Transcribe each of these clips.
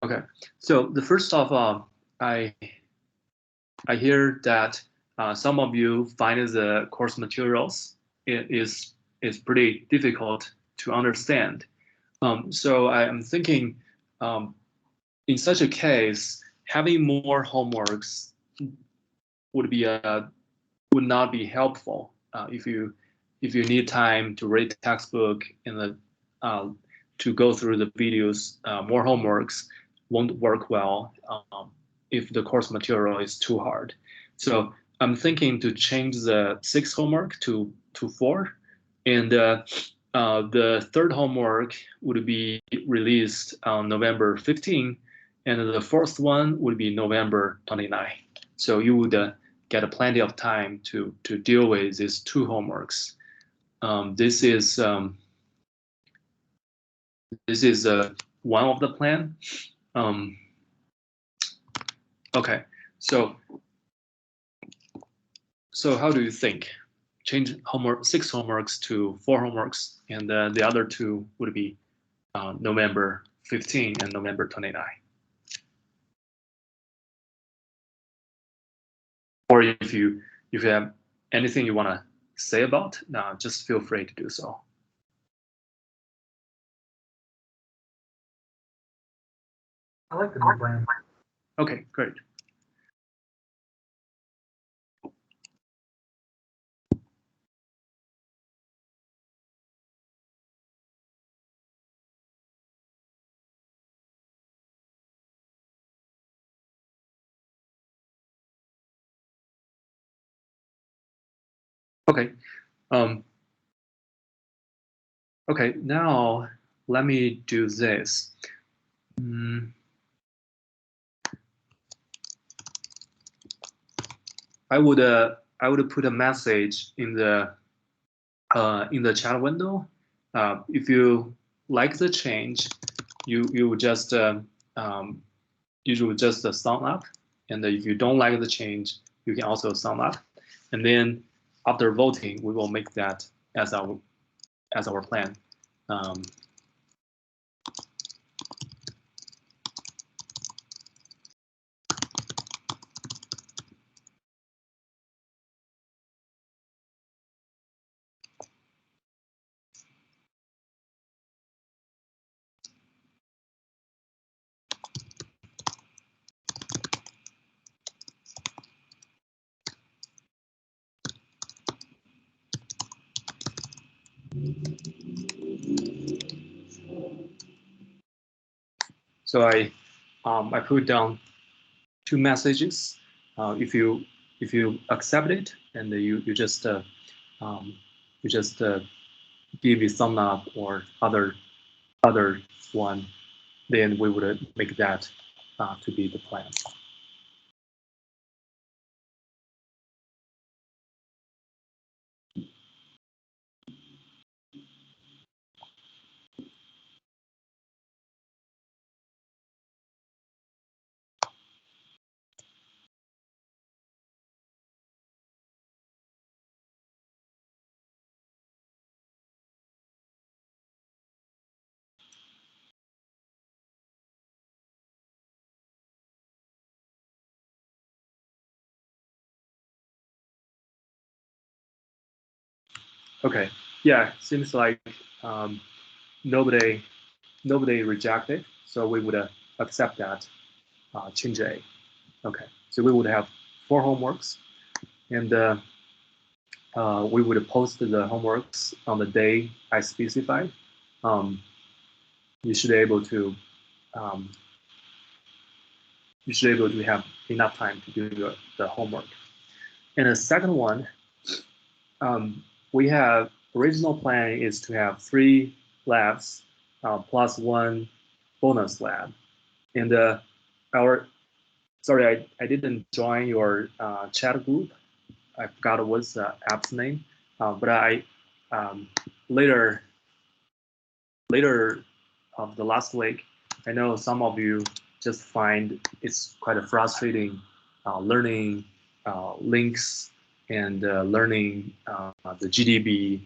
Okay, so the first of all, I hear that some of you find the course materials is pretty difficult to understand. So I am thinking, um, in such a case, having more homeworks would be would not be helpful if you need time to read textbook and uh, to go through the videos. More homeworks won't work well if the course material is too hard. So I'm thinking to change the 6 homework to 4, and the third homework would be released on November 15, and the fourth one would be November 29. So you would get plenty of time to deal with these 2 homeworks. This is one of the plan. Um, okay, so how do you think? Change homework 6 homeworks to 4 homeworks, and the other 2 would be November 15 and November 29. Or if you have anything you want to say about, just feel free to do so. I like the new plan. Okay, great. Okay. Okay, now let me do this. I would put a message in the chat window. If you like the change, you would just thumb up, and if you don't like the change, you can also thumb up, and then after voting, we will make that as our plan. So I put down 2 messages. If you accept it, and you just give a thumb up or other one, then we would make that to be the plan. Okay. Yeah, seems like nobody rejected, so we would accept that change A. Okay, so we would have 4 homeworks, and we would post the homeworks on the day I specified. You should be able to have enough time to do the homework. And the second one, we have original plan is to have 3 labs plus 1 bonus lab. And sorry, I didn't join your chat group. I forgot what's the app's name, but I later of the last week, I know some of you just find it's quite a frustrating learning links and learning the GDB.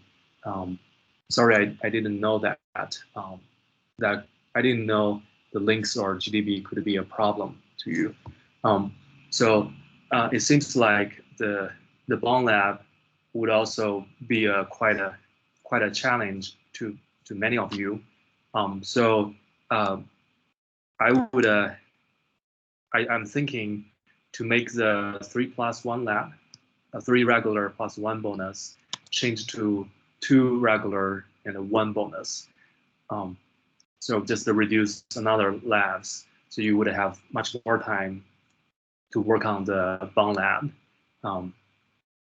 Sorry, I didn't know that I didn't know the links or GDB could be a problem to you. So it seems like the Bond Lab would also be quite a challenge to many of you. So I would I'm thinking to make the 3+1 lab, 3 regular plus 1 bonus, change to 2 regular and 1 bonus. So just to reduce another labs, so you would have much more time to work on the Bond lab.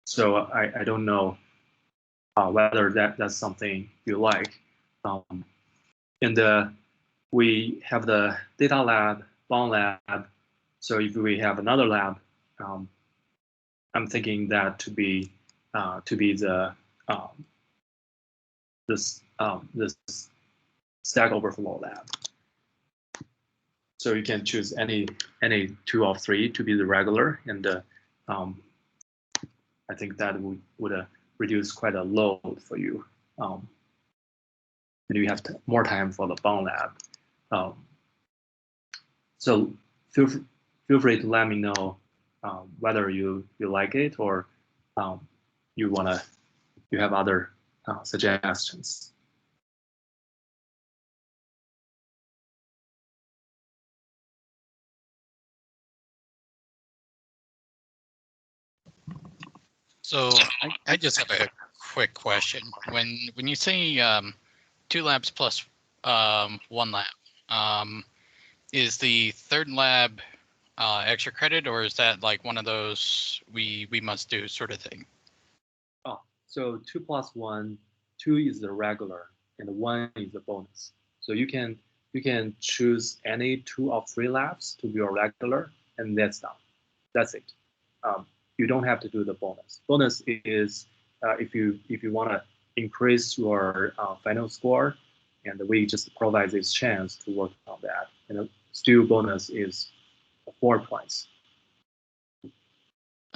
So I don't know whether that's something you like. And we have the data lab, Bond lab. So if we have another lab, I'm thinking that to be the this Stack Overflow lab. So you can choose any 2 of 3 to be the regular, and I think that would reduce quite a load for you. And you have more time for the Bond lab. So feel free to let me know whether you like it or you have other suggestions. So I just have a quick question. When you say 2 labs plus 1 lab, is the 3rd lab extra credit, or is that like one of those we must do sort of thing? Oh, so 2 plus 1, 2 is the regular and 1 is the bonus. So you can choose any 2 of 3 labs to be your regular, and that's done. That's it. You don't have to do the bonus. Bonus is if you want to increase your final score, and we just provide this chance to work on that. And still bonus is 4 points.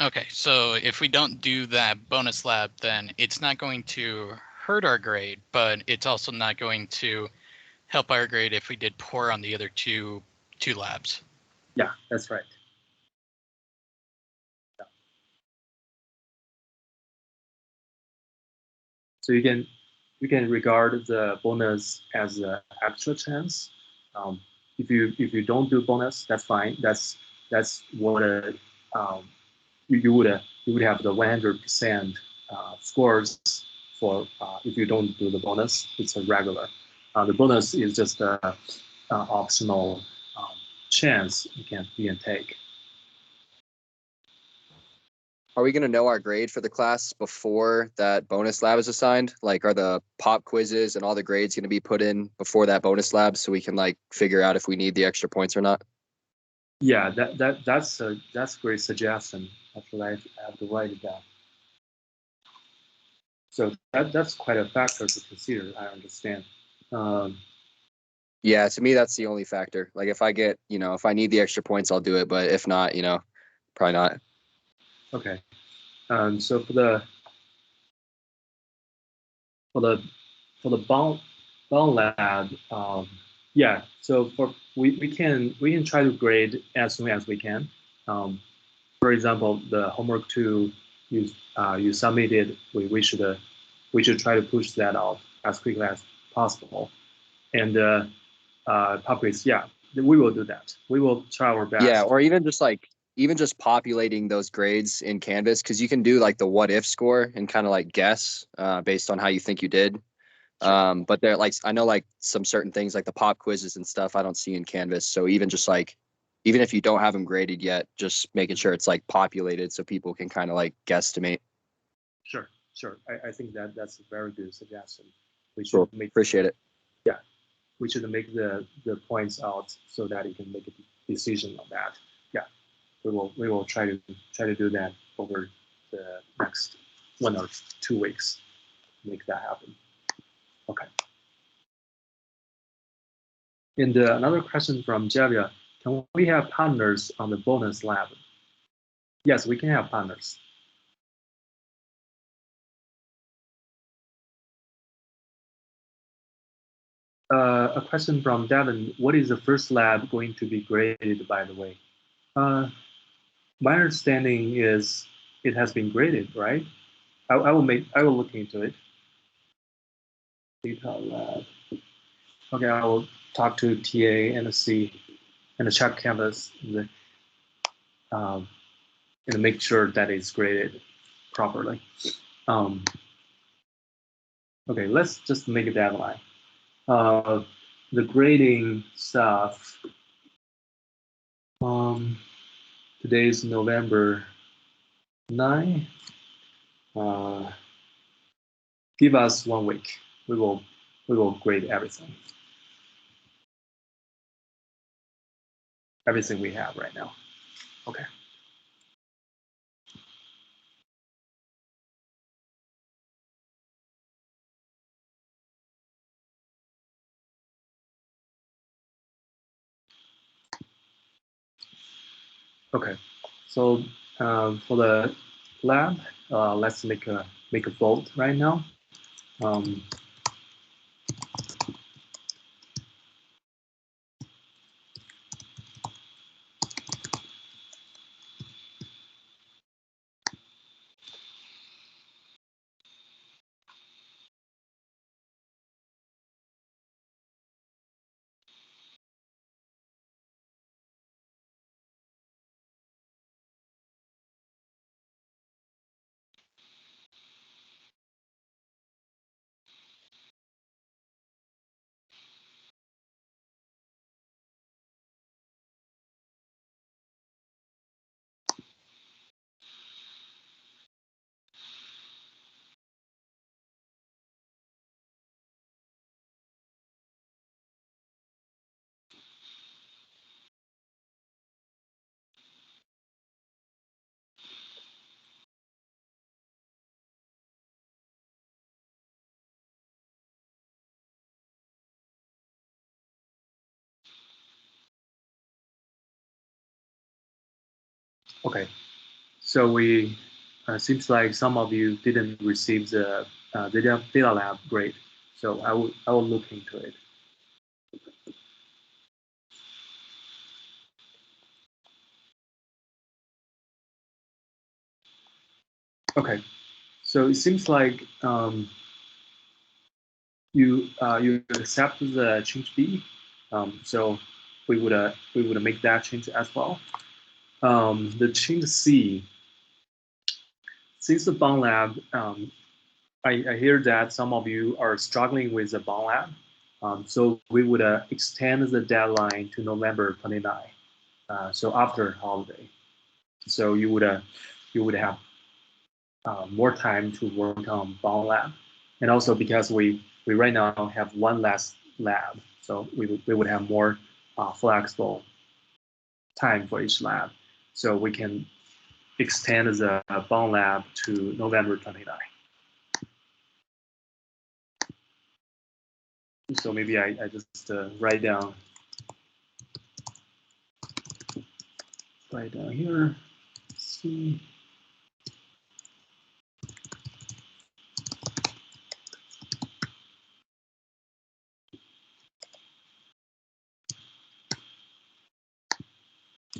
Okay, so if we don't do that bonus lab, then it's not going to hurt our grade, but it's also not going to help our grade if we did poor on the other two labs. Yeah, that's right. Yeah. So you can regard the bonus as an extra chance. If you don't do bonus, that's fine. That's what you would have the 100% scores for if you don't do the bonus. It's a regular. The bonus is just an optional chance you can take. Are we going to know our grade for the class before that bonus lab is assigned? Like, are the pop quizzes and all the grades going to be put in before that bonus lab so we can like figure out if we need the extra points or not? Yeah, that's a great suggestion. Actually, I have to write it down. So that's quite a factor to consider. I understand. Yeah, to me that's the only factor. Like if I get, if I need the extra points, I'll do it. But if not, probably not. Okay. So for the bond lab, yeah. So we can try to grade as soon as we can. For example, the homework 2 you submitted, we should try to push that out as quickly as possible. And pop quiz, yeah, we will do that. We will try our best. Yeah, or even just populating those grades in Canvas, because you can do like the what if score and kind of like guess based on how you think you did. Sure. But there, like, I know like some certain things like the pop quizzes and stuff I don't see in Canvas. So even if you don't have them graded yet, just making sure it's like populated so people can kind of like guesstimate. Sure. I think that's a very good suggestion. We should cool. Appreciate it. Yeah, we should make the points out so that you can make a decision on that. Yeah, we will try to do that over the next 1 or 2 weeks. Make that happen. Okay. And another question from Javia: can we have partners on the bonus lab? Yes, we can have partners. A question from Devin. What is the first lab going to be graded, by the way? My understanding is it has been graded, right? I will look into it. Data lab. Okay, I will talk to TA and see and check Canvas and make sure that it's graded properly. Okay, let's just make a deadline. The grading stuff. Today is November 9. Give us 1 week. We will grade everything. Everything we have right now. Okay. Okay. So for the lab, let's make a vote right now. Okay. So we seems like some of you didn't receive the data lab grade. So I will look into it. Okay. So it seems like you accept the change B. So we would make that change as well. The change C. Since the bond lab, I hear that some of you are struggling with the bond lab. So we would extend the deadline to November 29. So after holiday. So you would have more time to work on bond lab, and also because we right now have one less lab, so we would have more flexible time for each lab, so we can extend the bond lab to November 29. So maybe I just write down here. See.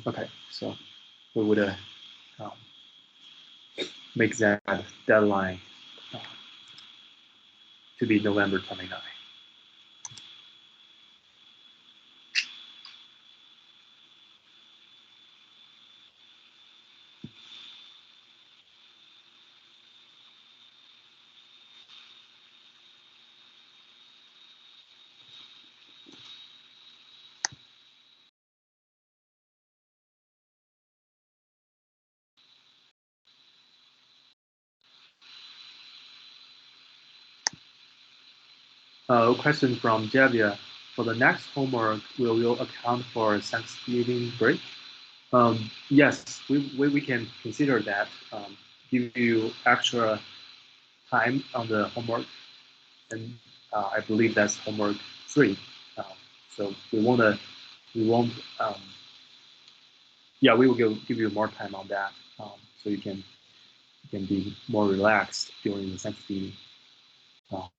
Okay, so we would make that deadline to be November 29. A question from Javia. For the next homework, will you account for Thanksgiving break? Yes, we can consider that. Give you extra time on the homework, and I believe that's homework 3. So we won't. Yeah, we will give you more time on that, so you can be more relaxed during the Thanksgiving. Um,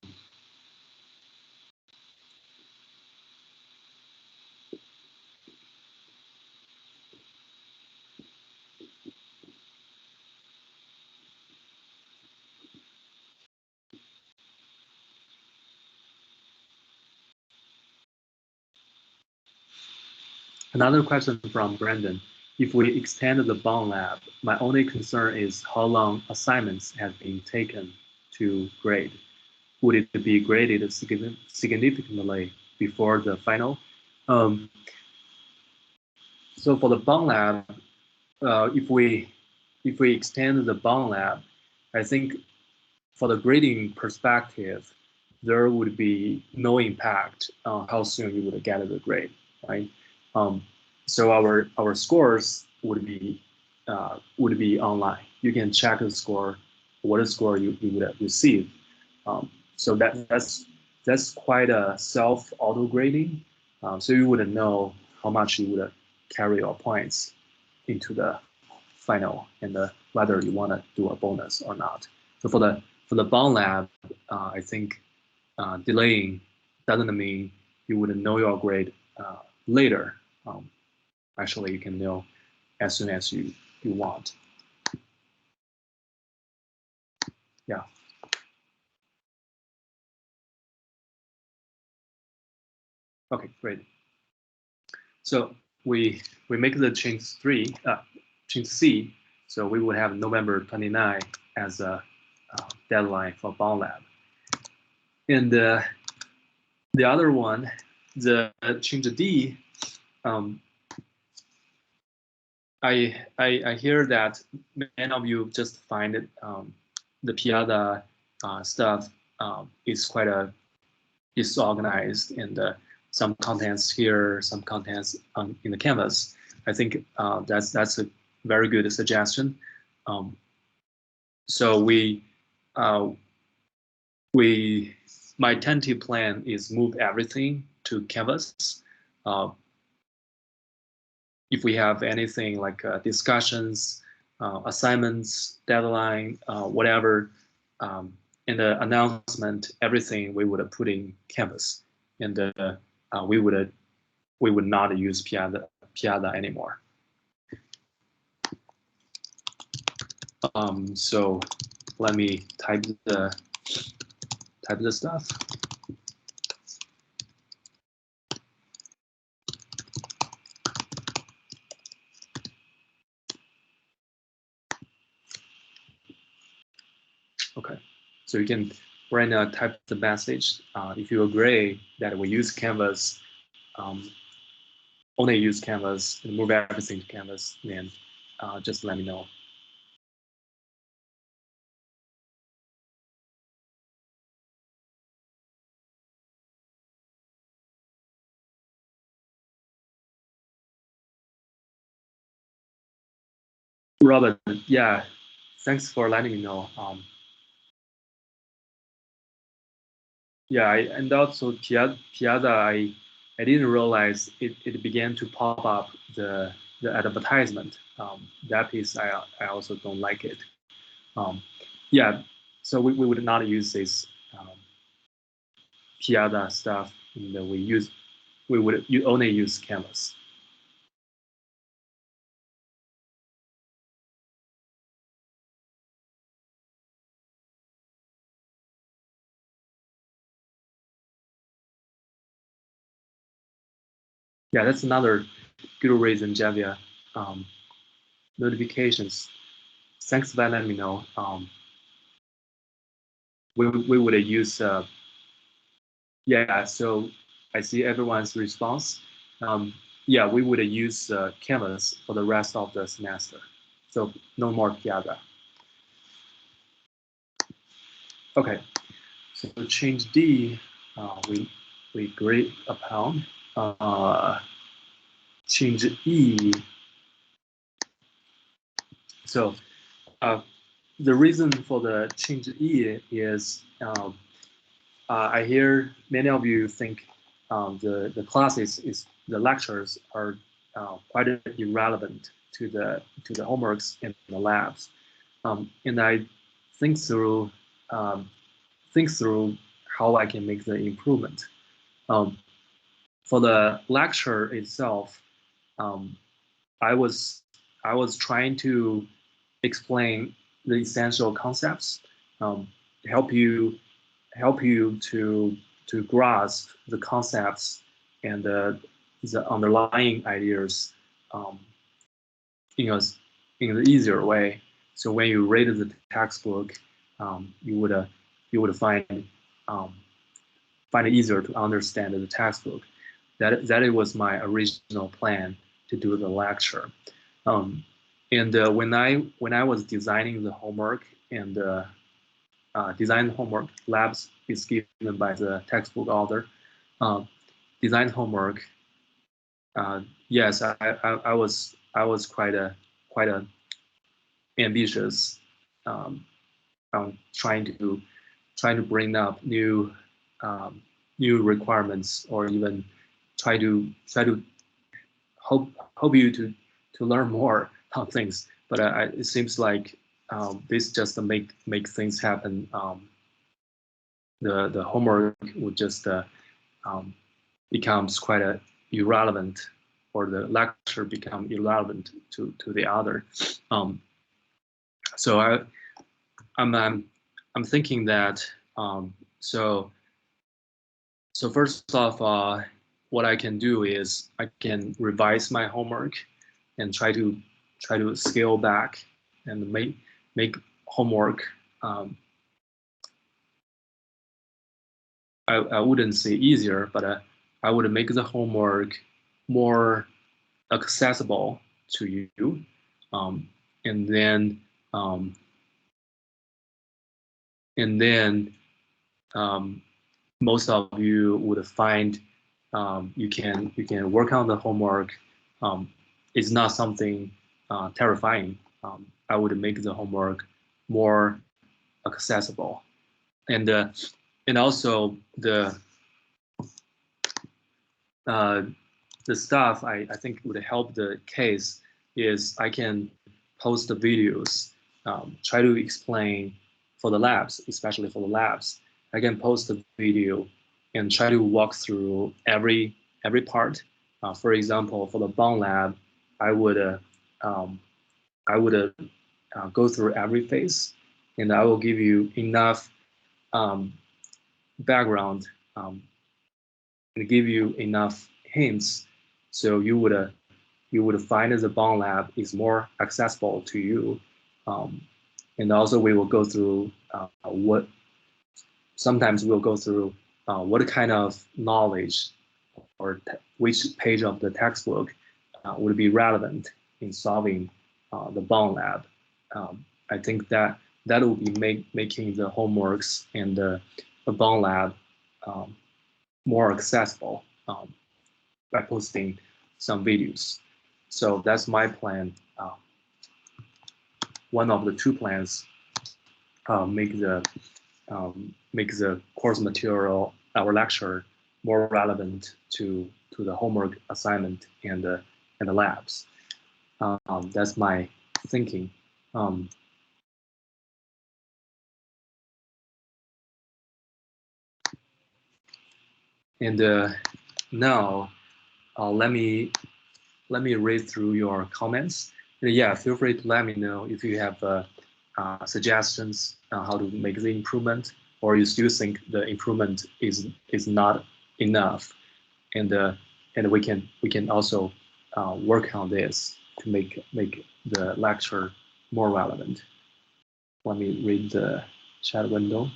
Another question from Brandon. If we extend the bond lab, my only concern is how long assignments have been taken to grade. Would it be graded significantly before the final? So for the bond lab, if we extend the bond lab, I think for the grading perspective, there would be no impact on how soon you would get the grade, right? So our scores would be online. You can check the score, what score you would receive. So that's quite a self auto grading. So you wouldn't know how much you would carry your points into the final and whether you want to do a bonus or not. So for the bond lab, I think delaying doesn't mean you wouldn't know your grade later. Actually, you can know as soon as you want. Yeah. Okay, great. So we make the change C. So we would have November 29 as a deadline for bond lab. And the other one, the change D, I hear that many of you just find it, the Piazza stuff is quite disorganized, and some contents here, some contents in the Canvas. I think that's a very good suggestion. So my tentative plan is move everything to Canvas. If we have anything like discussions, assignments, deadline, whatever, in the announcement, everything we would put in Canvas, and we would not use Piazza anymore. So let me type the stuff. Okay, so you can right now type the message. If you agree that we use Canvas, only use Canvas and move everything to Canvas, then just let me know. Robert, yeah, thanks for letting me know. Yeah, and also Piazza, I didn't realize it began to pop up the advertisement. That piece I also don't like it. Yeah, so we would not use this Piazza stuff. And we would only use Canvas. Yeah, that's another good reason, Javier. Notifications. Thanks for letting me know. We would use. Yeah, so I see everyone's response. Yeah, we would use Canvas for the rest of the semester. So no more Piazza. Okay, so change D, we agree upon. Change E. So the reason for the change E is I hear many of you think the classes the lectures are quite irrelevant to the homeworks in the labs, and I think through how I can make the improvement. For the lecture itself, I was trying to explain the essential concepts, help you to grasp the concepts and the underlying ideas in a in an easier way. So when you read the textbook, you would find it easier to understand the textbook. That it was my original plan to do the lecture. And when I was designing the homework and design homework labs is given by the textbook author. Design homework. Yes, I was quite a ambitious on trying to bring up new requirements, or even try to hope you to learn more on things. But it seems like this just make things happen. The homework would just becomes quite irrelevant, or the lecture become irrelevant to the other. So I'm thinking that so first off, what I can do is I can revise my homework and try to scale back and make homework. I wouldn't say easier, but I would make the homework more accessible to you, and then most of you would find you can work on the homework. It's not something terrifying. I would make the homework more accessible, and also the stuff I think would help the case is I can post the videos, try to explain for the labs, especially for the labs. I can post the video and try to walk through every part. For example, for the bond lab, I would go through every phase, and I will give you enough background and give you enough hints, so you would find that the bond lab is more accessible to you. And also we will go through sometimes we'll go through what kind of knowledge or which page of the textbook would be relevant in solving the bond lab. I think that will be making the homeworks and the bond lab more accessible by posting some videos. So that's my plan. One of the two plans make the course material, our lecture, more relevant to the homework assignment and the labs. That's my thinking. And now let me read through your comments. And yeah, feel free to let me know if you have suggestions on how to make the improvement, or you still think the improvement is not enough, and we can also work on this to make the lecture more relevant. Let me read the chat window.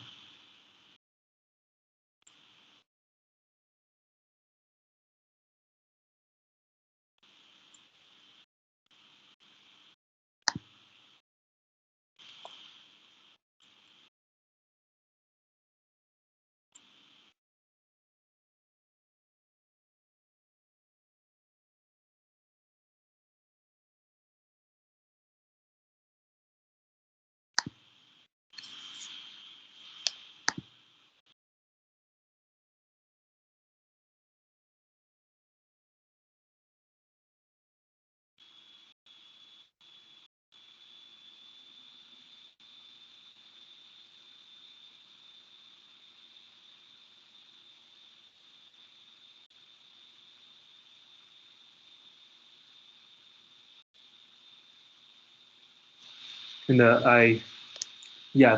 And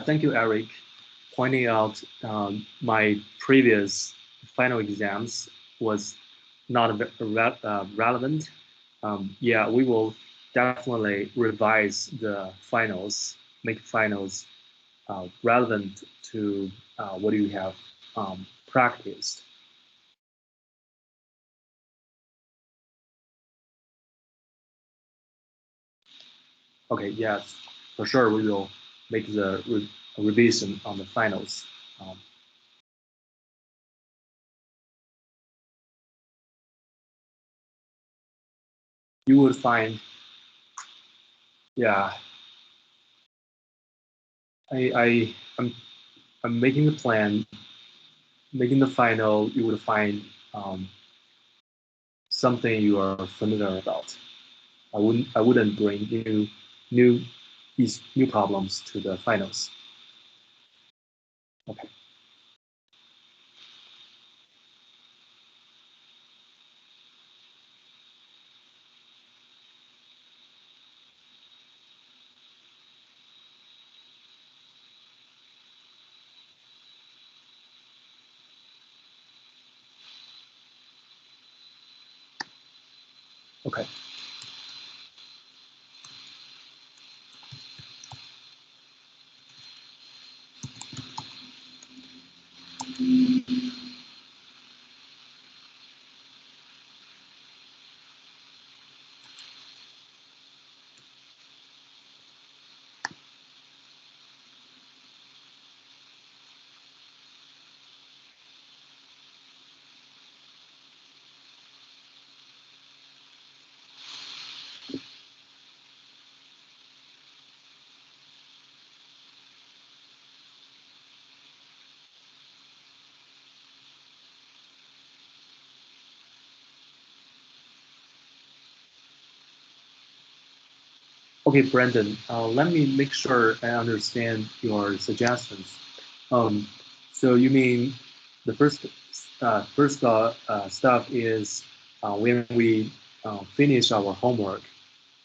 thank you, Eric, pointing out my previous final exams was not relevant, yeah, we will definitely revise the finals, make finals relevant to what you have practiced. Okay, yes, for sure we will make the revision on the finals. You would find, yeah, I'm making the plan, making the final. You would find something you are familiar about. I wouldn't bring new these new problems to the finals. Okay. Okay. Okay, Brandon, let me make sure I understand your suggestions. Um, so you mean the first stuff is when we finish our homework,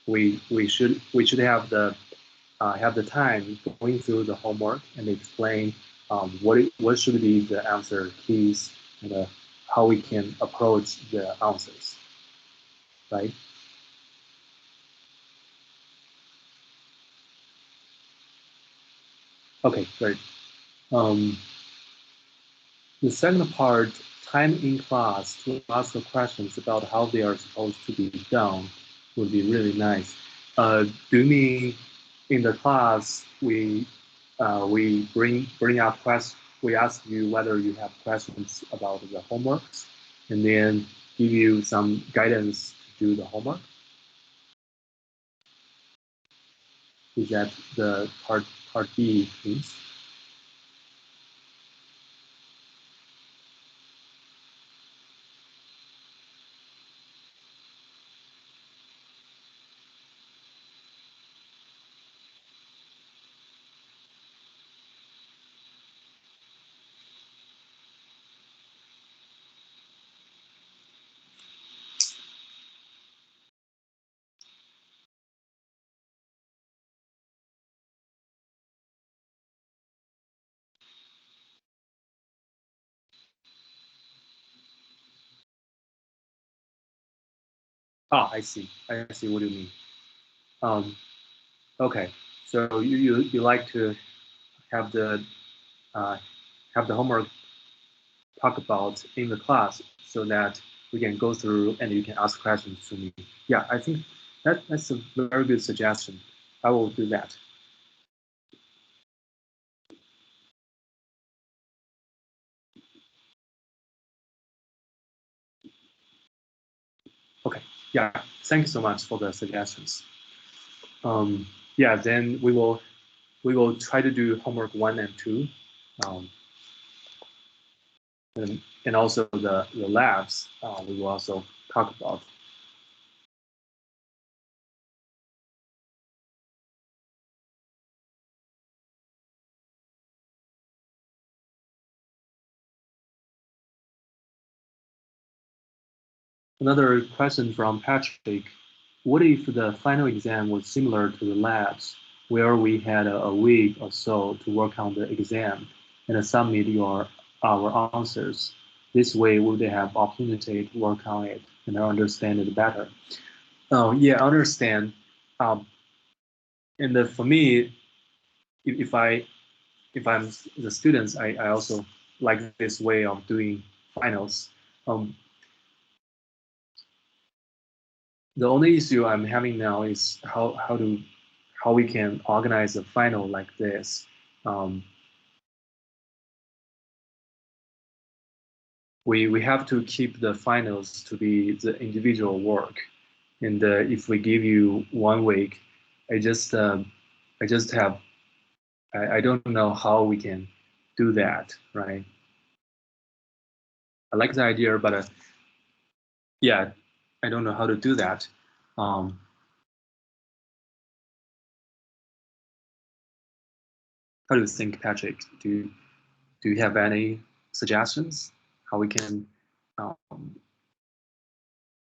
we should have the time going through the homework and explain what should be the answer keys and how we can approach the answers, right? Okay, great. Um, the second part, time in class to ask the questions about how they are supposed to be done would be really nice. Do you mean in the class we bring up questions? We ask you whether you have questions about the homeworks, and then give you some guidance to do the homework. Is that the part B, please? Ah, I see. I see what you mean. Um, okay, so you like to have the uh, have the homework talk about in the class so that we can go through and you can ask questions to me. Yeah, I think that's a very good suggestion. I will do that. Okay. Yeah. Thank you so much for the suggestions. Yeah. Then we will try to do homework 1 and 2, um, and also the labs. We will also talk about. Another question from Patrick. What if the final exam was similar to the labs, where we had a week or so to work on the exam and submit our answers? this way we would have opportunity to work on it and understand it better. Oh yeah, I understand. Um, and for me, if I'm the students, I also like this way of doing finals. Um, the only issue I'm having now is how we can organize a final like this. Um, we have to keep the finals to be the individual work, and if we give you 1 week, I just have I don't know how we can do that, right? I like the idea, but yeah, I don't know how to do that. Um, how do you think, Patrick? Do you have any suggestions how we can um,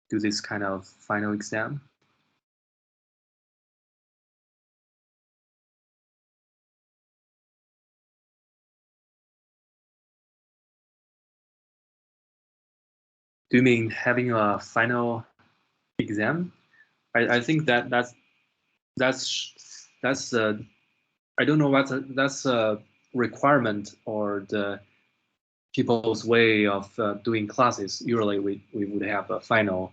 do this kind of final exam? Do you mean having a final exam? I think that's I don't know what that's a requirement or the people's way of doing classes. Usually we would have a final.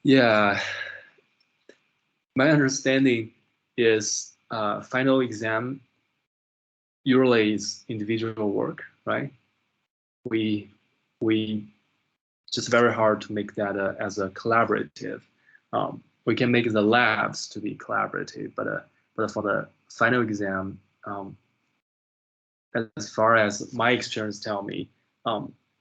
Yeah, my understanding is final exam usually is individual work, right? We we just very hard to make that as a collaborative. We can make the labs to be collaborative, but for the final exam, as far as my experience tell me,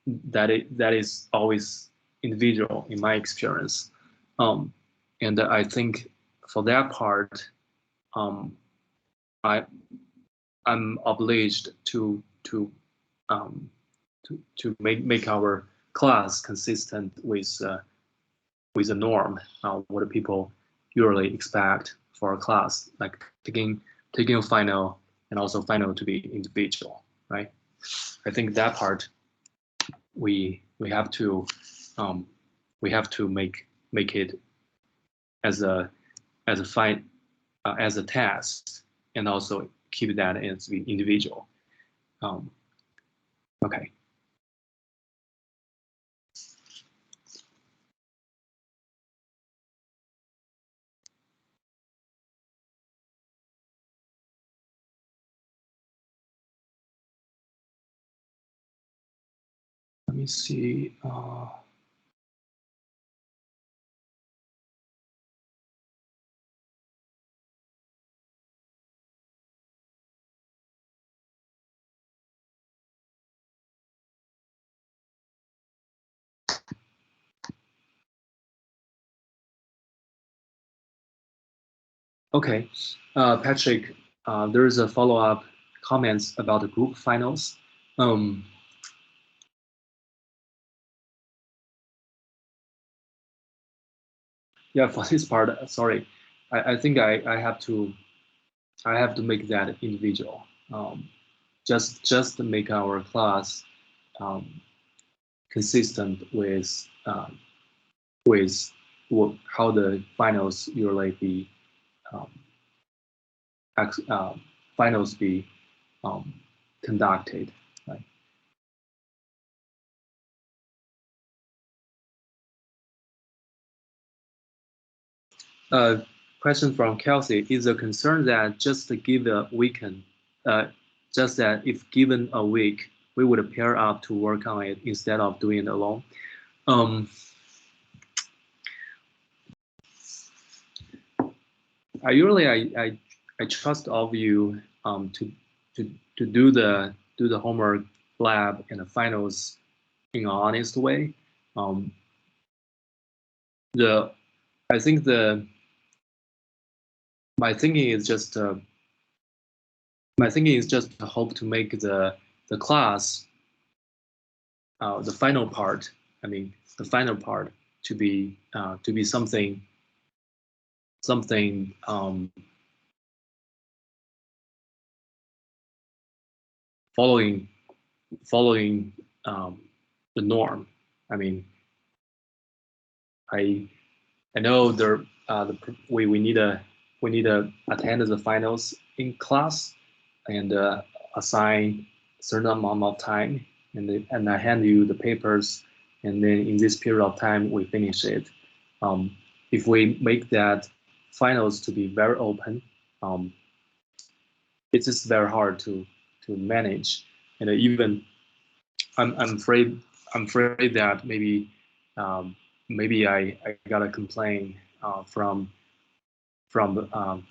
that is always individual in my experience, and I think for that part, um, I I'm obliged um, to make our class consistent with the norm, what people usually expect for a class, like taking a final and also final to be individual, right? I think that part we have to make it as a fine as a task, and also keep that as the individual. Um, okay. Let me see. Okay, Patrick, there is a follow-up comments about the group finals. Um, yeah, for this part, sorry, I think I have to make that individual. Just to make our class um, consistent with how the finals usually be um, uh, finals be um, conducted. Right? Question from Kelsey: is a concern that just to give a weekend, uh, just that if given a week, we would pair up to work on it instead of doing it alone. Um, I trust all of you to do the homework lab and the finals in an honest way. Um, the I think my thinking is just to hope to make the class the final part. I mean the final part to be something following the norm. I mean, I know we need to attend the finals in class and assign a certain amount of time, and I hand you the papers, and then in this period of time we finish it. If we make that finals to be very open, it's just very hard to manage, and even I'm afraid that maybe I got a complaint from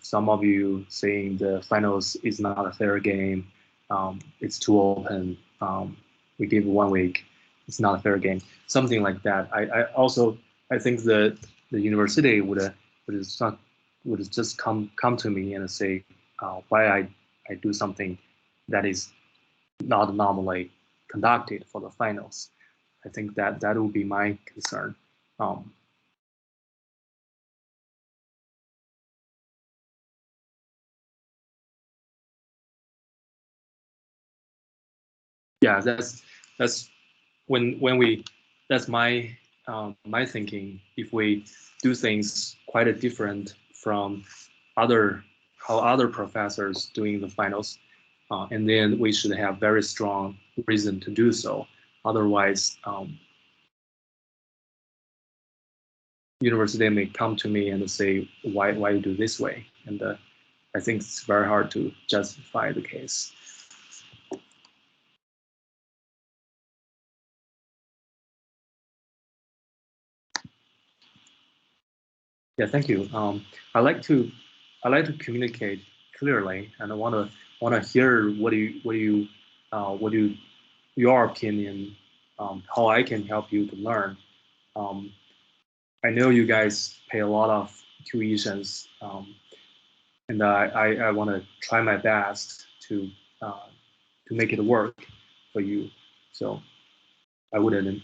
some of you saying the finals is not a fair game. It's too open. We give 1 week. It's not a fair game. Something like that. I think the university would just come to me and say why I do something that is not normally conducted for the finals. I think that would be my concern. Yeah, that's when we that's my thinking. If we do things quite different from how other professors doing the finals, and then we should have very strong reason to do so. Otherwise, university may come to me and say, why you do this way? And I think it's very hard to justify the case. Yeah, thank you. I like to communicate clearly, and I want to hear what you your opinion, how I can help you to learn. I know you guys pay a lot of tuitions, and I want to try my best to make it work for you. So I wouldn't.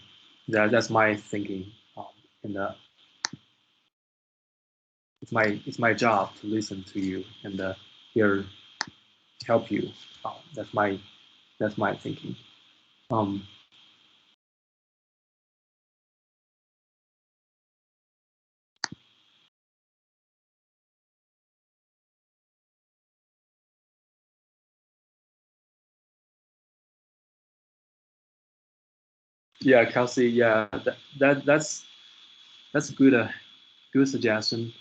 That's my thinking, and it's my job to listen to you and here help you. That's my thinking. Um, yeah, Kelsey. Yeah, that's a good suggestion.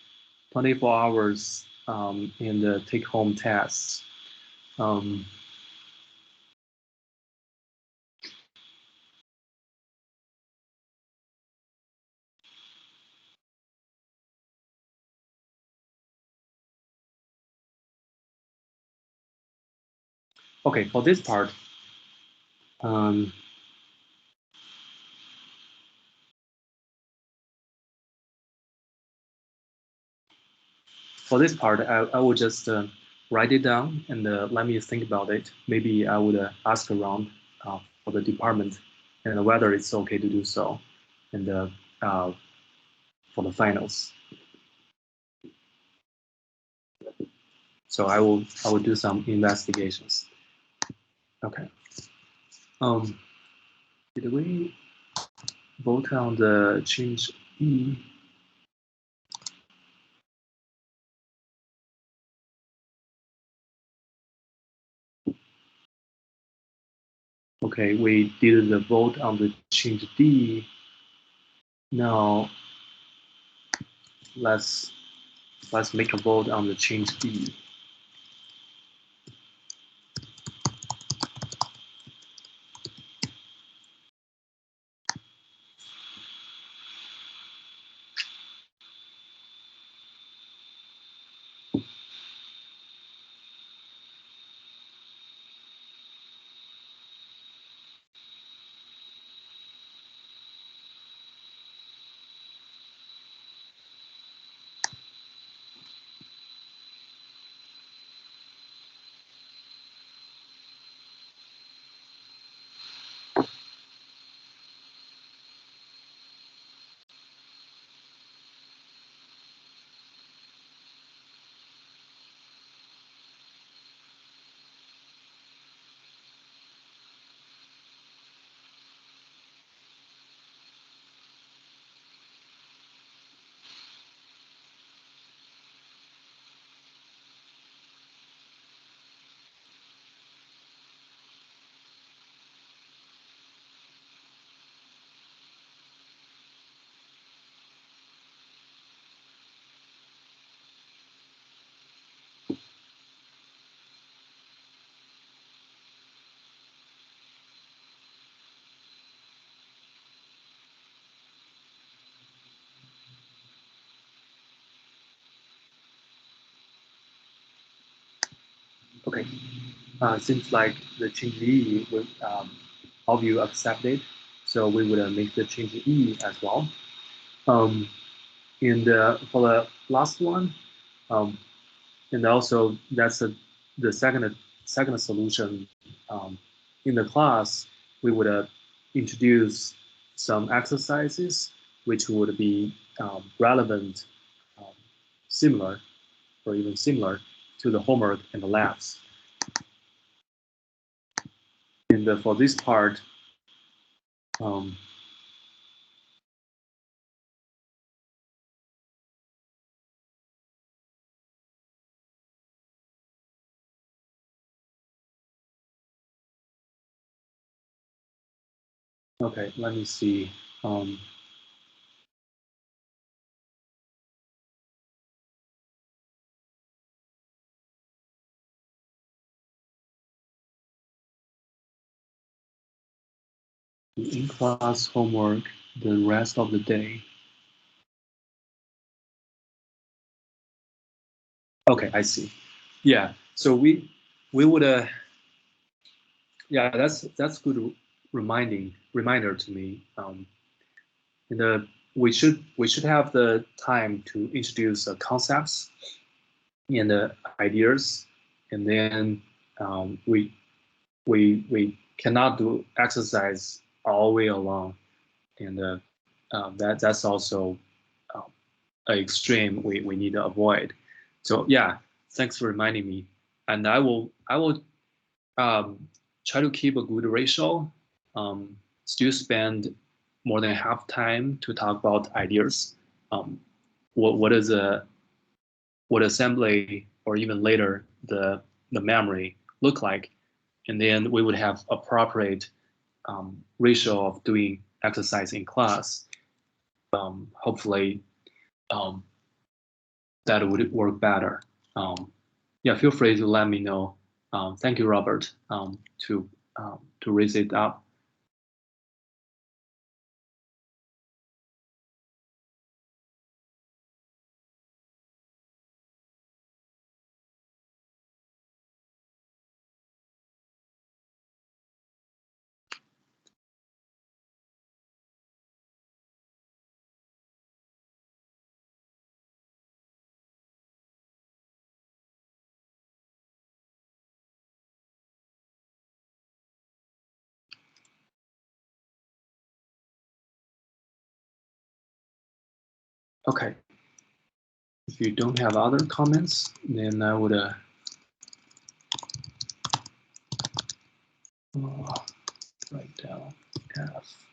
24 hours in the take home tests. Um, okay, for this part, um, I will just write it down and let me think about it. Maybe I would ask around for the department and whether it's okay to do so, and for the finals. So I will do some investigations. Okay. Um, did we vote on the change E? Okay, we did the vote on the change D. Now let's make a vote on the change D. Okay. Seems like the change E will all of you accepted, so we would make the change E as well. And for the last one, and also that's the second solution. In the class, we would introduce some exercises which would be relevant, um, similar, or even similar to the homework and the labs. And for this part, um, okay, let me see. In-class homework the rest of the day. Okay, I see. Yeah, so we would yeah, that's good reminder to me. And we should have the time to introduce concepts and ideas, and then we cannot do exercise all the way along, and that's also um, an extreme we need to avoid. So yeah, thanks for reminding me, and I will try to keep a good ratio. Still spend more than half time to talk about ideas. Um, what is what assembly or even later the memory look like, and then we would have appropriate ratio of doing exercise in class. Hopefully, um, that would work better. Yeah, feel free to let me know. Thank you, Robert, to raise it up. Okay. If you don't have other comments, then I would write down F.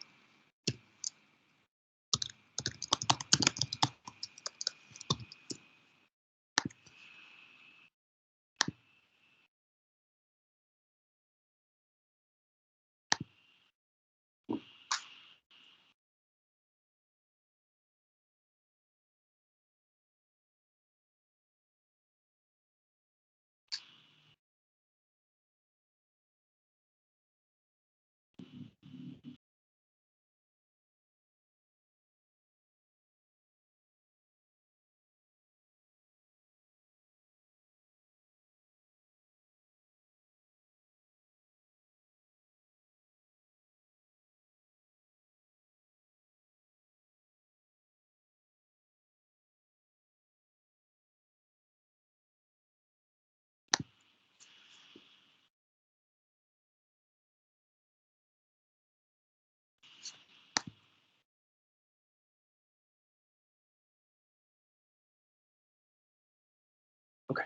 Okay.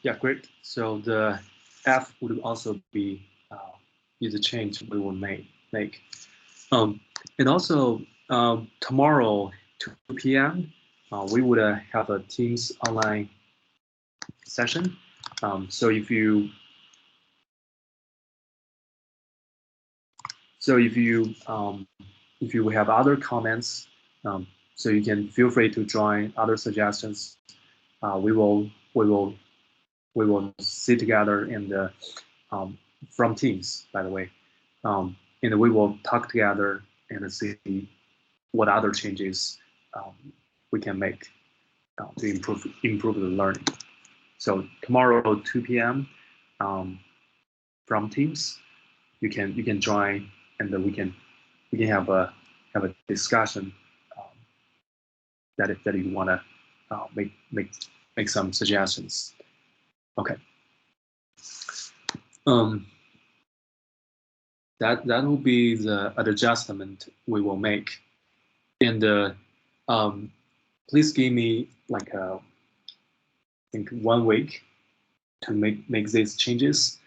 Yeah, great. So the F would also be is a change we will make. And also tomorrow 2 p.m. We would have a Teams online session. So if you if you have other comments, so you can feel free to join other suggestions. We will sit together in the from Teams, by the way, and we will talk together and see what other changes we can make to improve the learning. So tomorrow 2 p.m. from Teams, you can join, and then we can have a discussion that you want to make some suggestions. Okay. That will be the adjustment we will make, and please give me like I think 1 week to make these changes,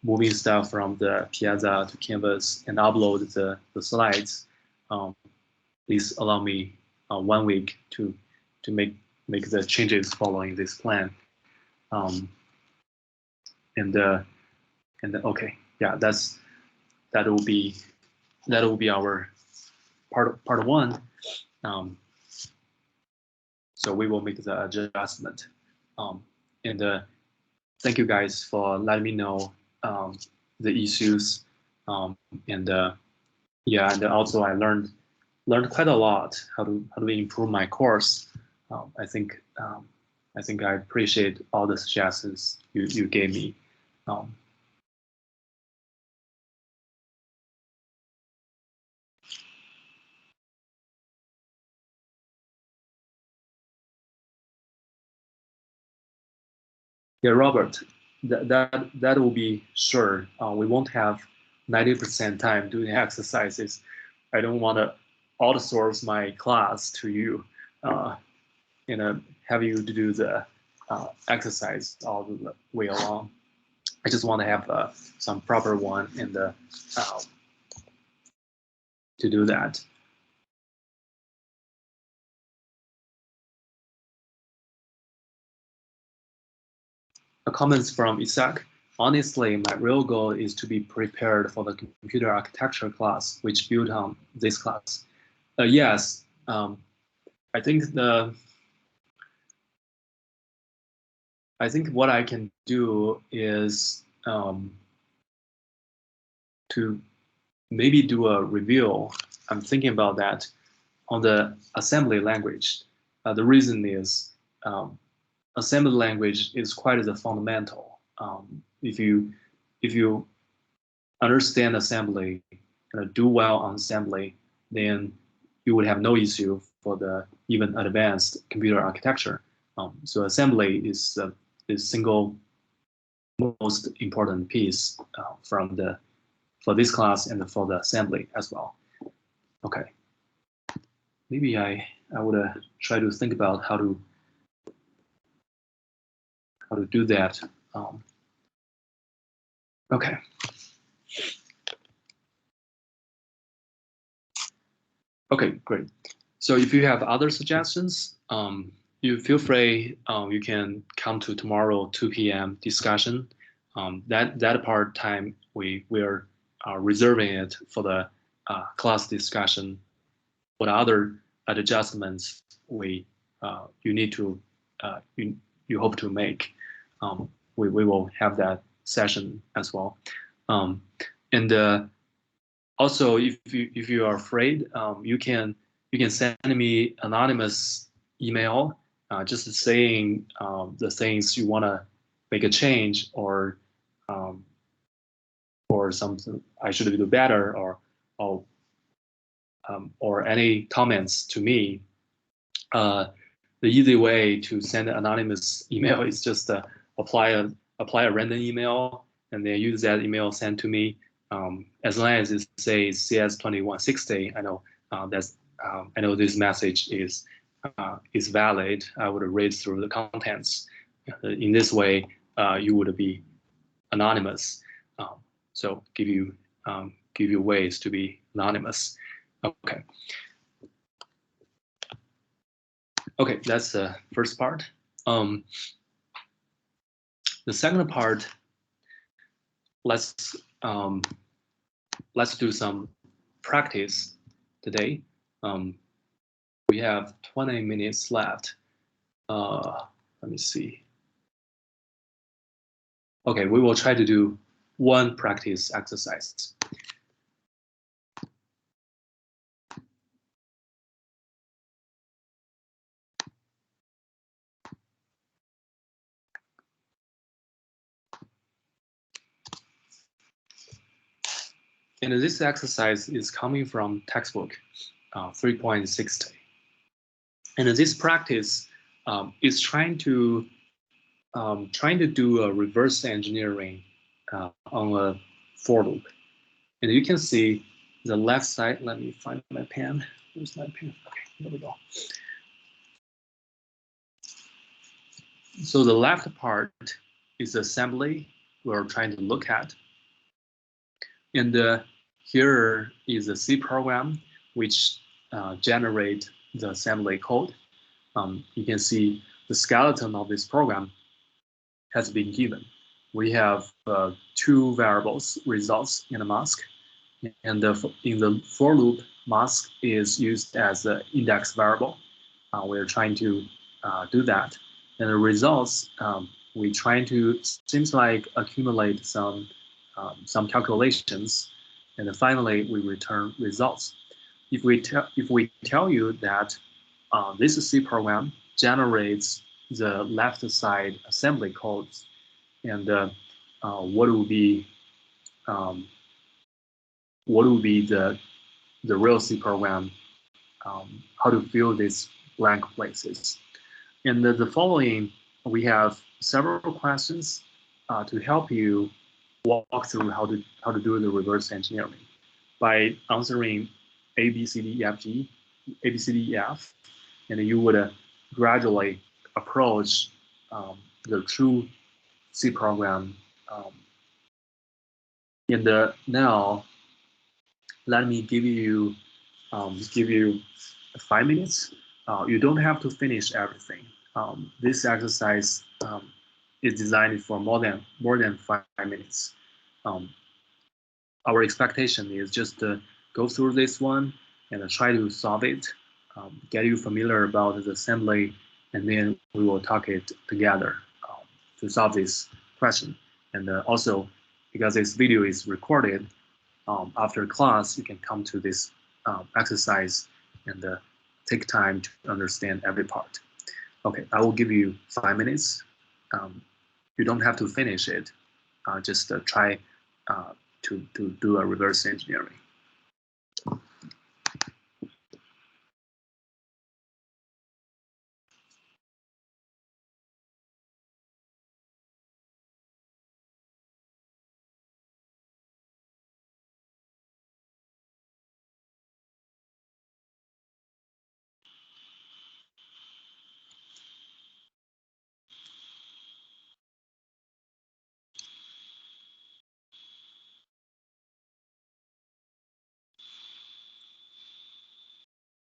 moving stuff from the Piazza to Canvas and upload the slides. Please allow me 1 week to make the changes following this plan. And okay, yeah, that will be our part one. So we will make the adjustment. And thank you guys for letting me know the issues. And yeah, and also I learned quite a lot how to improve my course. I think I appreciate all the suggestions you gave me. Yeah, Robert, that will be sure. We won't have 90% time doing exercises. I don't want to outsource my class to you, have you to do the exercise all the way along. I just want to have some proper one and to do that. A comments from Isaac. Honestly, my real goal is to be prepared for the computer architecture class, which built on this class. Yes, I think what I can do is to maybe do a review. I'm thinking about that on the assembly language. The reason is assembly language is quite the fundamental. If you understand assembly and do well on assembly, then you would have no issue for the even advanced computer architecture. So assembly is the single most important piece for this class and for the assembly as well. Okay, maybe I would try to think about how to do that. Okay. Okay, great. So if you have other suggestions, you feel free. You can come to tomorrow 2 p.m. discussion. That part time we're reserving it for the class discussion. What other adjustments you need to you hope to make? We will have that session as well. And also, if you are afraid, you can send me anonymous email, just saying the things you want to make a change, or something I should do better, or any comments to me. The easy way to send an anonymous email is just apply a random email, and then use that email sent to me. As long as it says CS2160, I know I know this message is valid. I would read through the contents. In this way, you would be anonymous. So give you ways to be anonymous. Okay. Okay, that's the first part. The second part, let's do some practice today. We have 20 minutes left. Let me see. Okay, we will try to do one practice exercise. And this exercise is coming from textbook 3.60. And this practice is trying to do a reverse engineering on a for loop. And you can see the left side. Let me find my pen. Where's my pen? Okay, here we go. So the left part is assembly we're trying to look at. And here is a C program which generate the assembly code. You can see the skeleton of this program has been given. We have two variables, results and a mask. And in the for loop, mask is used as an index variable. We're trying to do that. And the results, we trying to, seems like accumulate some calculations. And then finally, we return results. If we tell you that this C program generates the left side assembly codes, and what will be the real C program, how to fill these blank places. In the following, we have several questions to help you walk through how to do the reverse engineering by answering A, B, C, D, E, F, G, A, B, C, D, E, F, and you would gradually approach the true C program. And now, let me give you 5 minutes. You don't have to finish everything. This exercise is designed for more than 5 minutes. Our expectation is just to go through this one and try to solve it, get you familiar about the assembly, and then we will talk it together to solve this question. And also, because this video is recorded, after class, you can come to this exercise and take time to understand every part. Okay, I will give you 5 minutes. You don't have to finish it. Just try to do a reverse engineering.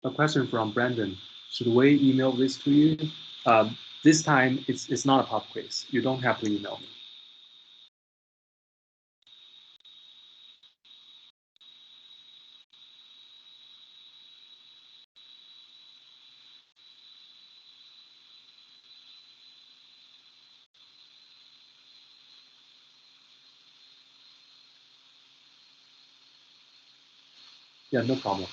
A question from Brandon. Should we email this to you? This time, it's not a pop quiz. You don't have to email me. Yeah, no problem.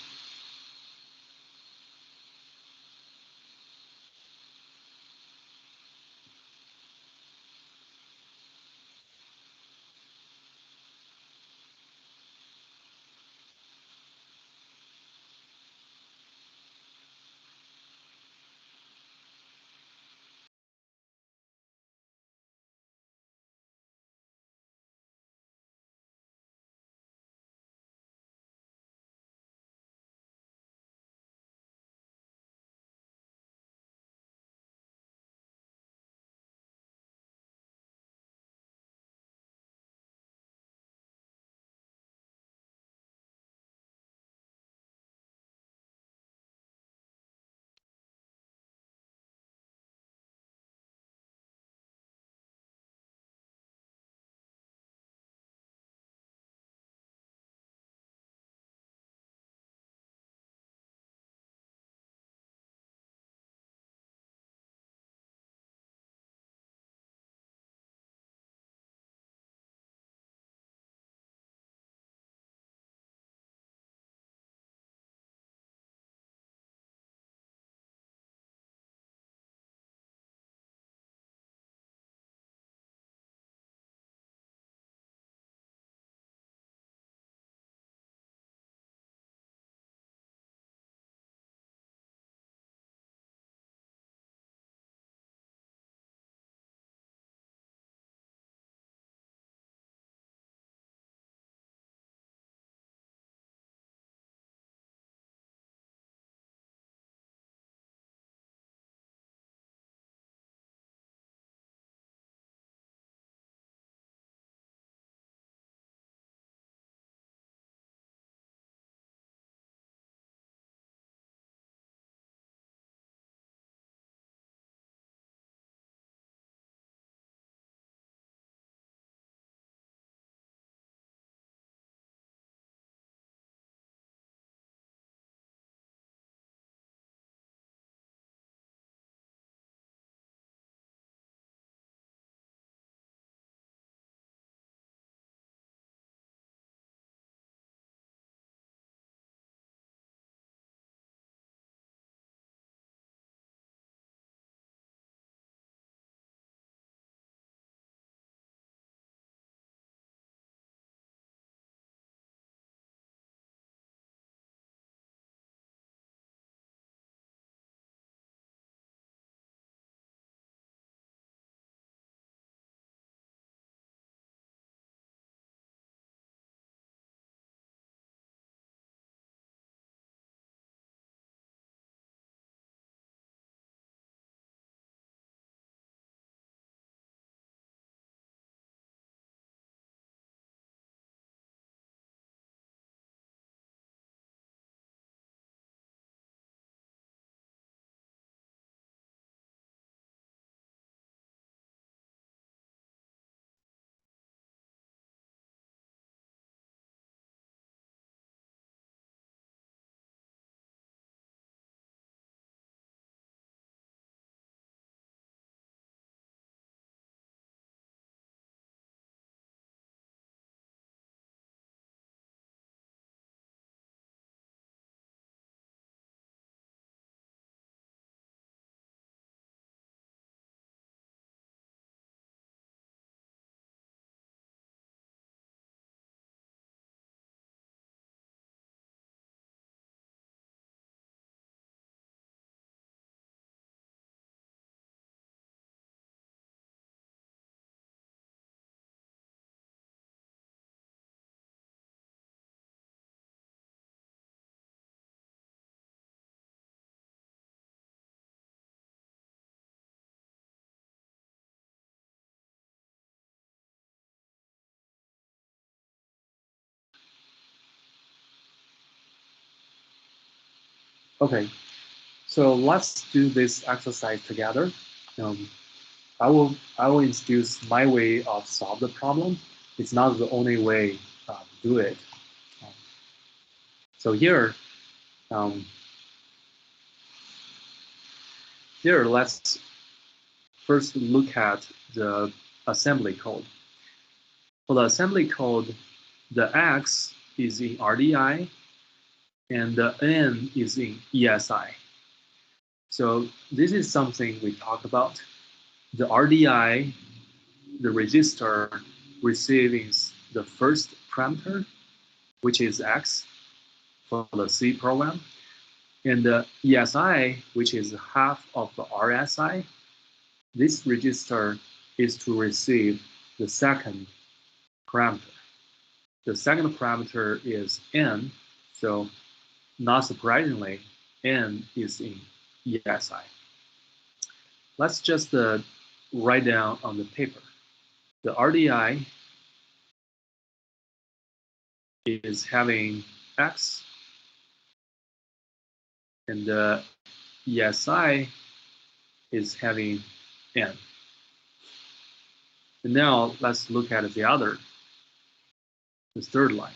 Okay, so let's do this exercise together. Um, I will introduce my way of solve the problem. It's not the only way to do it. Um, so um, here let's first look at the assembly code. For the assembly code, the X is in RDI and the N is in ESI. So this is something we talk about. The RDI, the register receiving the first parameter, which is X for the C program, and the ESI, which is half of the RSI. This register is to receive the second parameter. The second parameter is N, so not surprisingly, N is in ESI. Let's just write down on the paper. The RDI is having X, and the ESI is having N. And now let's look at the third line.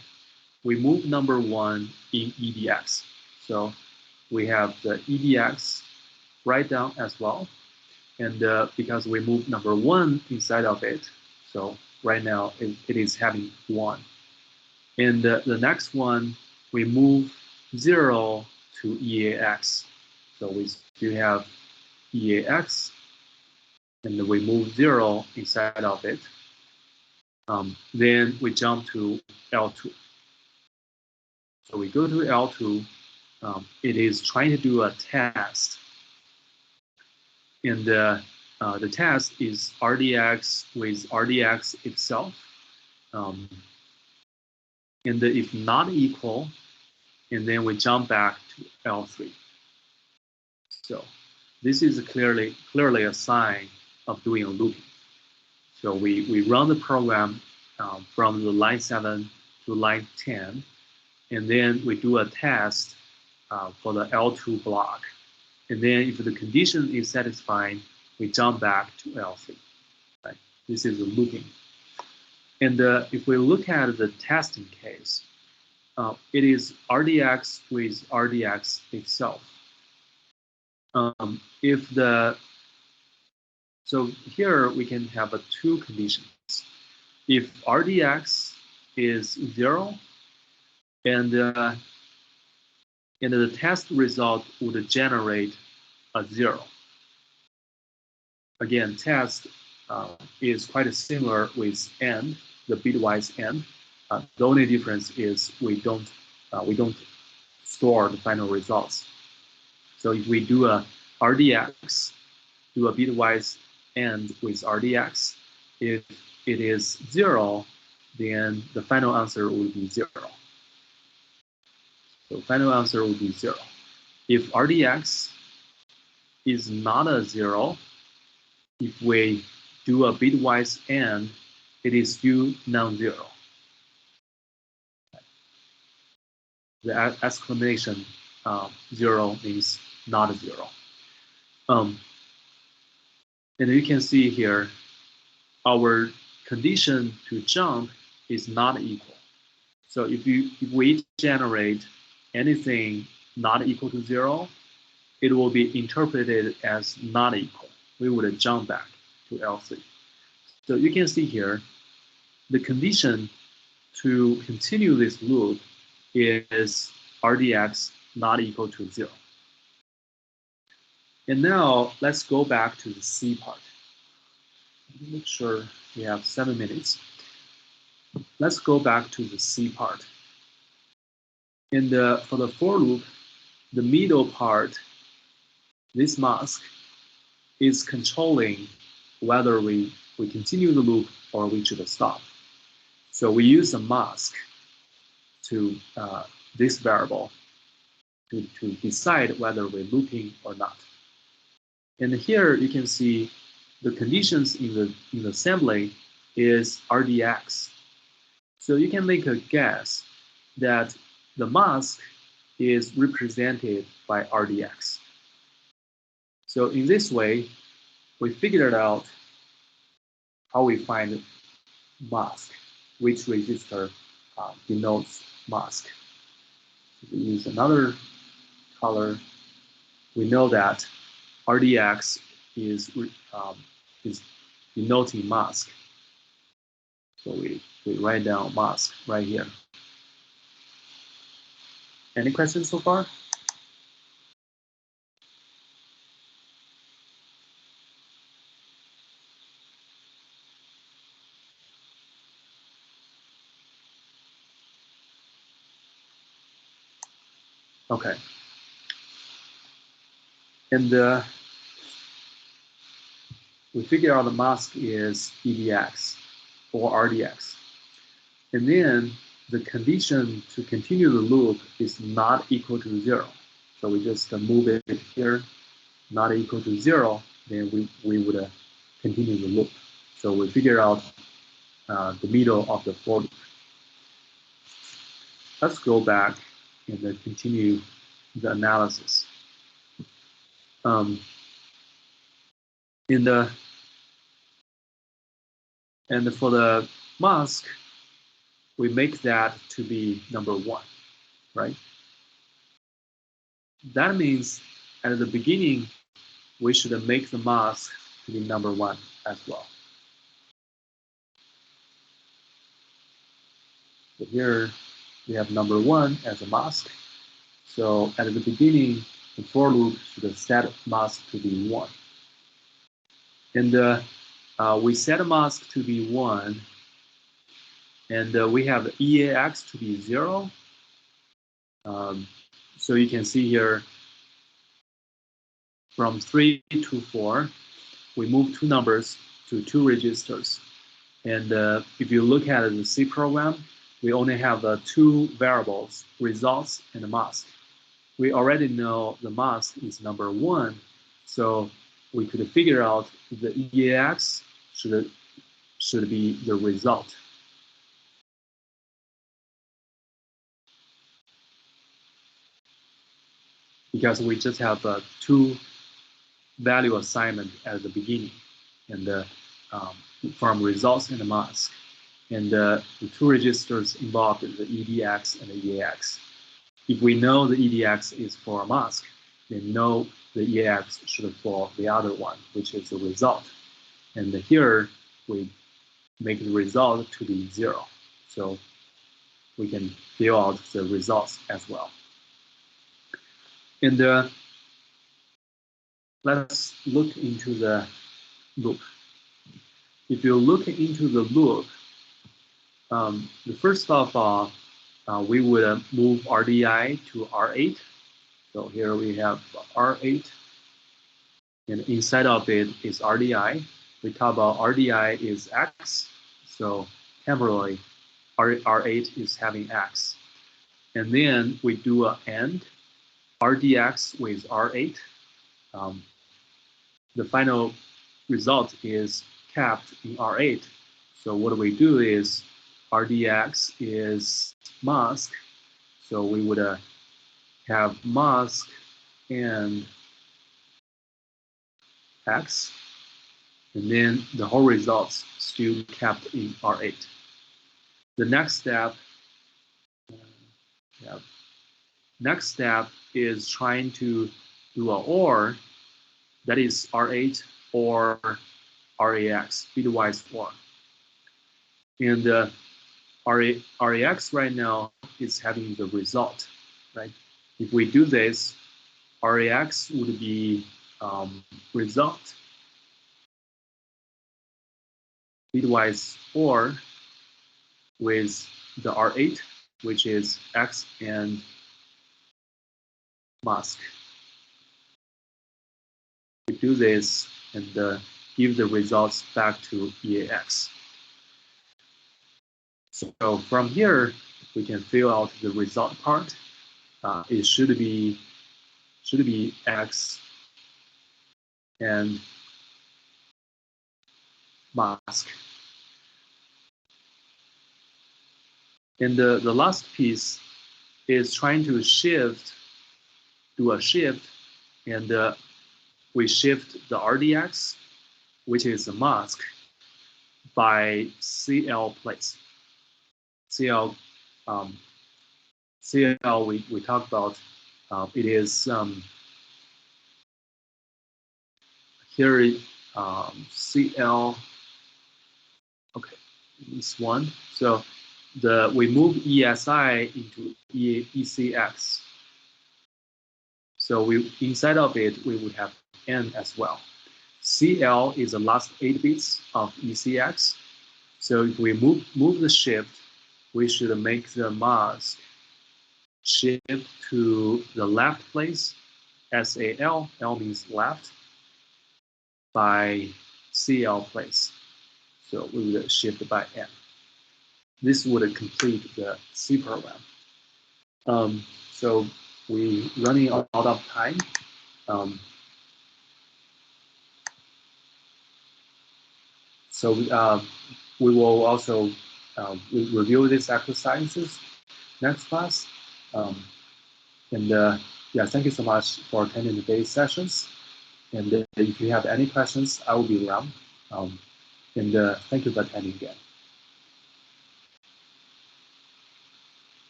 We move number 1 in EDX. So we have the EDX write down as well. And because we move number 1 inside of it, so right now it is having 1. And the next one, we move 0 to EAX. So we still have EAX, and we move 0 inside of it. Then we jump to L2. So we go to L2. It is trying to do a test. And the test is RDX with RDX itself. And if not equal, and then we jump back to L3. So this is clearly a sign of doing a looping. So we run the program from the line 7 to line 10, and then we do a test for the L2 block. And then if the condition is satisfied, we jump back to L3. Right? This is a looping. And if we look at the testing case, it is RDX with RDX itself. So here we can have two conditions. If RDX is 0, and the test result would generate a 0. Again, test is quite similar with AND, the bitwise AND. The only difference is we don't store the final results. So if we do a RDX, do a bitwise AND with RDX, if it is 0, then the final answer will be 0. So final answer will be 0. If RDX is not a 0, if we do a bitwise AND, it is still non-zero. The exclamation 0 means not 0. And you can see here, our condition to jump is not equal. So if we generate anything not equal to 0, it will be interpreted as not equal. We would jump back to L3. So you can see here, the condition to continue this loop is RDX not equal to 0. And now let's go back to the C part. Make sure we have 7 minutes. Let's go back to the C part. And for the for loop, the middle part, this mask, is controlling whether we continue the loop or we should stop. So we use a mask to this variable to decide whether we're looping or not. And here you can see the conditions in the assembly is RDX. So you can make a guess that the mask is represented by RDX. So in this way, we figured out how we find mask, which register denotes mask. If we use another color, we know that RDX is denoting mask. So we write down mask right here. Any questions so far? Okay. And we figure out the mask is EDX or RDX. And then the condition to continue the loop is not equal to 0. So we just move it here, not equal to 0, then we would continue the loop. So we figure out the middle of the for loop. Let's go back and then continue the analysis. And for the mask, we make that to be number 1, right? That means at the beginning, we should make the mask to be number 1 as well. So here we have number 1 as a mask. So at the beginning, the for loop should set mask to be 1. And we set a mask to be 1, and we have EAX to be 0. So you can see here from 3 to 4, we move 2 numbers to 2 registers. And if you look at the C program, we only have 2 variables, results and the mask. We already know the mask is number 1, so we could figure out the EAX should be the result. Because we just have 2 value assignment at the beginning, and from results and the mask. And the 2 registers involved is the EDX and the EAX. If we know the EDX is for a mask, then know the EAX should for the other one, which is the result. And here we make the result to be 0. So we can fill out the results as well. And let's look into the loop. If you look into the loop, the first of all, we would move RDI to R8. So here we have R8, and inside of it is RDI. We talk about RDI is X, so temporarily R8 is having X. And then we do an AND, RDX with R8. The final result is kept in R8. So what we do is RDX is mask. So we would have mask and X, and then the whole results still kept in R8. The next step, is trying to do an OR, that is R8 or RAX, bitwise OR. And RAX right now is having the result, right? If we do this, RAX would be result bitwise OR with the R8, which is X and mask. We do this and give the results back to EAX. So from here, we can fill out the result part. It should be X and mask. And the last piece is trying to do a shift, and we shift the RDX, which is a mask, by CL place. CL, CL we talked about. It is here. CL. Okay, this one. So we move ESI into ECX. So inside of it we would have N as well. CL is the last 8 bits of ECX. So if we move the shift, we should make the mask shift to the left place, SAL, L means left, by CL place. So we would shift by N. This would complete the C program. So we running out of time. So we will also review these exercises next class. Yeah, thank you so much for attending today's sessions. And if you have any questions, I will be around. Thank you for attending again.